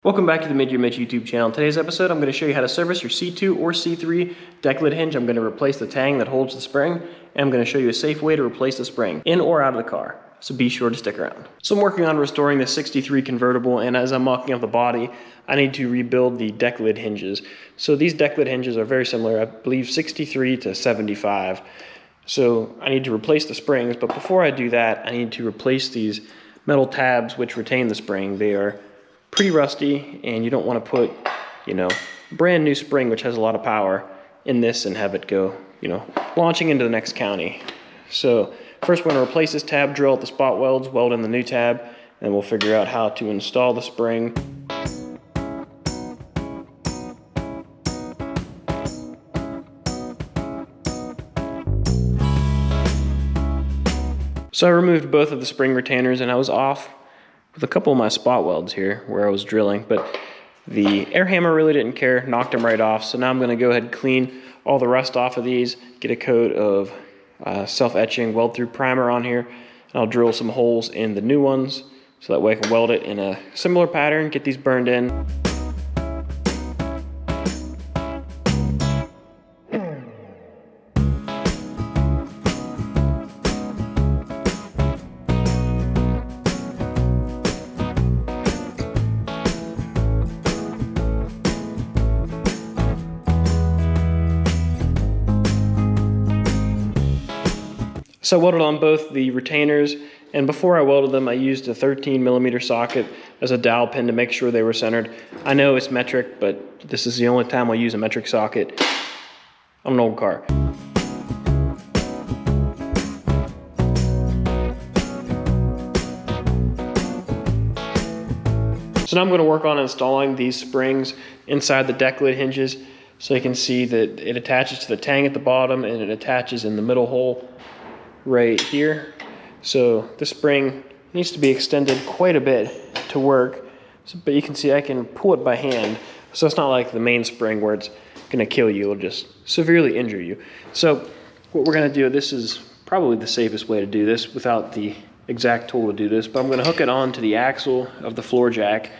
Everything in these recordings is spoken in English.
Welcome back to the Mid-Year YouTube channel. In today's episode, I'm going to show you how to service your C2 or C3 deck lid hinge. I'm going to replace the tang that holds the spring, and I'm going to show you a safe way to replace the spring in or out of the car. So be sure to stick around. So I'm working on restoring the 63 convertible, and as I'm mocking up the body, I need to rebuild the deck lid hinges. So these deck lid hinges are very similar, I believe 63 to 75. So I need to replace the springs, but before I do that, I need to replace these metal tabs which retain the spring. They are pretty rusty, and you don't want to put, brand new spring which has a lot of power in this and have it go, launching into the next county. So first we're going to replace this tab, drill out the spot welds, weld in the new tab, and we'll figure out how to install the spring. So I removed both of the spring retainers, and I was off with a couple of my spot welds here where I was drilling, but the air hammer really didn't care, knocked them right off. So now I'm going to go ahead and clean all the rust off of these, get a coat of self-etching weld through primer on here, and I'll drill some holes in the new ones so that way I can weld it in a similar pattern, get these burned in. So I welded on both the retainers, and before I welded them, I used a 13mm socket as a dowel pin to make sure they were centered. I know it's metric, but this is the only time I'll use a metric socket on an old car. So now I'm going to work on installing these springs inside the deck lid hinges. So you can see that it attaches to the tang at the bottom, and it attaches in the middle hole right here. So the spring needs to be extended quite a bit to work, but you can see I can pull it by hand, so it's not like the main spring where it's gonna kill you, it'll just severely injure you. So what we're gonna do, this is probably the safest way to do this without the exact tool to do this, but I'm gonna hook it onto the axle of the floor jack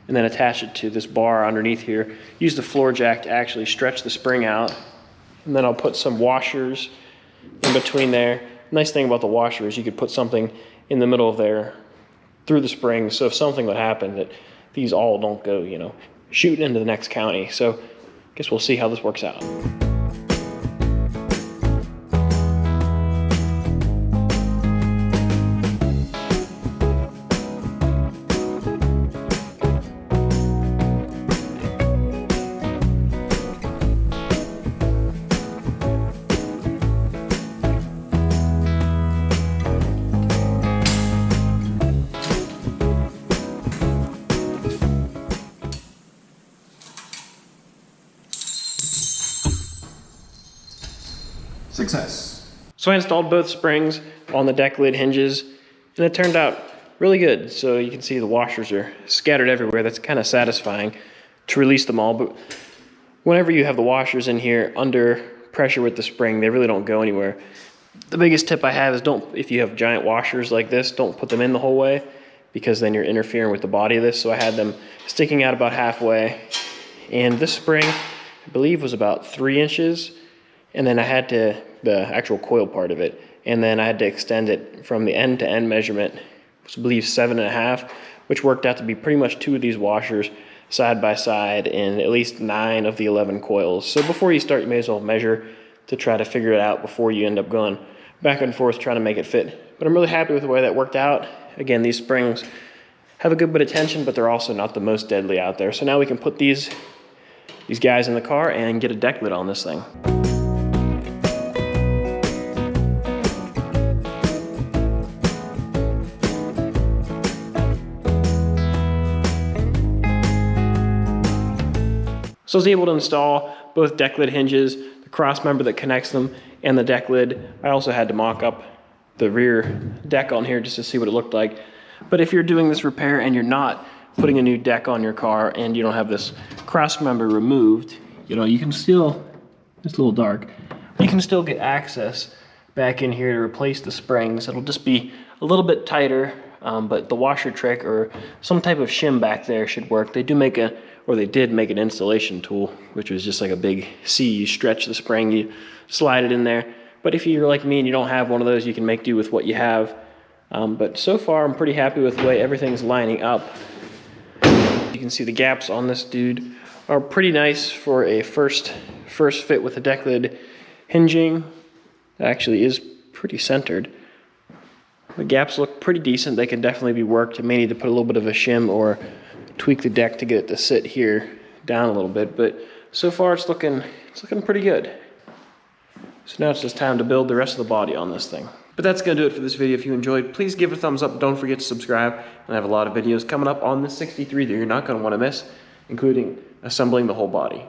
and then attach it to this bar underneath here. Use the floor jack to actually stretch the spring out, and then I'll put some washers in between there. Nice thing about the washer is you could put something in the middle of there through the spring, so if something would happen that these all don't go, shooting into the next county. So I guess we'll see how this works out. Success. So I installed both springs on the deck lid hinges, and it turned out really good. So you can see the washers are scattered everywhere. That's kind of satisfying to release them all, but whenever you have the washers in here under pressure with the spring, they really don't go anywhere. The biggest tip I have is if you have giant washers like this, don't put them in the whole way, because then you're interfering with the body of this. So I had them sticking out about halfway, and this spring I believe was about 3 inches. And then I had the actual coil part of it, and then I had to extend it from the end to end measurement, which I believe 7.5, which worked out to be pretty much 2 of these washers side by side in at least 9 of the 11 coils. So before you start, you may as well measure to try to figure it out before you end up going back and forth trying to make it fit. But I'm really happy with the way that worked out. Again, these springs have a good bit of tension, but they're also not the most deadly out there. So now we can put these guys in the car and get a deck lid on this thing. So I was able to install both deck lid hinges, the cross member that connects them, and the deck lid. I also had to mock up the rear deck on here just to see what it looked like. But if you're doing this repair and you're not putting a new deck on your car and you don't have this cross member removed, you can still, it's a little dark, you can still get access back in here to replace the springs. It'll just be a little bit tighter but the washer trick or some type of shim back there should work. They do make they did make an installation tool, which was just like a big C. You stretch the spring, you slide it in there. But if you're like me and you don't have one of those, you can make do with what you have. But so far, I'm pretty happy with the way everything's lining up. You can see the gaps on this dude are pretty nice for a first fit with the deck lid hinging. It actually is pretty centered. The gaps look pretty decent. They can definitely be worked. You may need to put a little bit of a shim or tweak the deck to get it to sit here down a little bit, but so far it's looking pretty good. So now it's just time to build the rest of the body on this thing. But that's gonna do it for this video. If you enjoyed, please give it a thumbs up. Don't forget to subscribe. And I have a lot of videos coming up on this 63 that you're not gonna wanna miss, including assembling the whole body.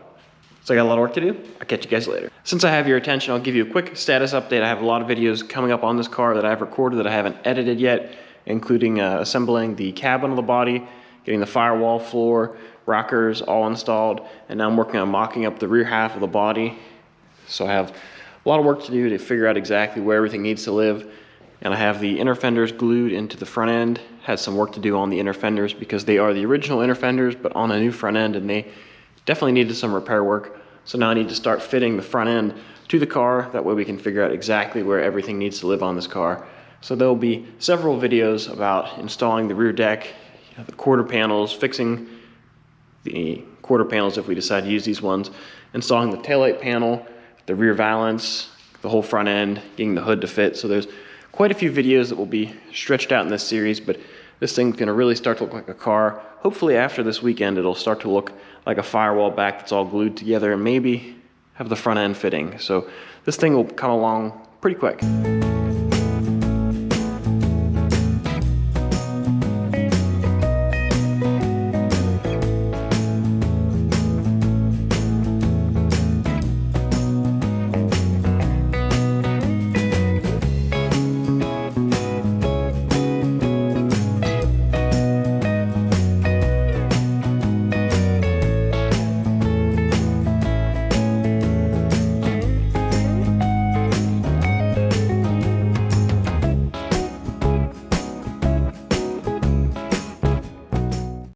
So I got a lot of work to do. I'll catch you guys later. Since I have your attention, I'll give you a quick status update. I have a lot of videos coming up on this car that I've recorded that I haven't edited yet, including assembling the cabin of the body, getting the firewall, floor, rockers all installed, and now I'm working on mocking up the rear half of the body. So I have a lot of work to do to figure out exactly where everything needs to live. And I have the inner fenders glued into the front end. Had some work to do on the inner fenders because they are the original inner fenders, but on a new front end, and they definitely needed some repair work. So now I need to start fitting the front end to the car. That way we can figure out exactly where everything needs to live on this car. So there'll be several videos about installing the rear deck, the quarter panels, fixing the quarter panels if we decide to use these ones, installing the taillight panel, the rear valance, the whole front end, getting the hood to fit. So there's quite a few videos that will be stretched out in this series, but this thing's gonna really start to look like a car. Hopefully after this weekend, it'll start to look like a firewall back that's all glued together and maybe have the front end fitting. So this thing will come along pretty quick.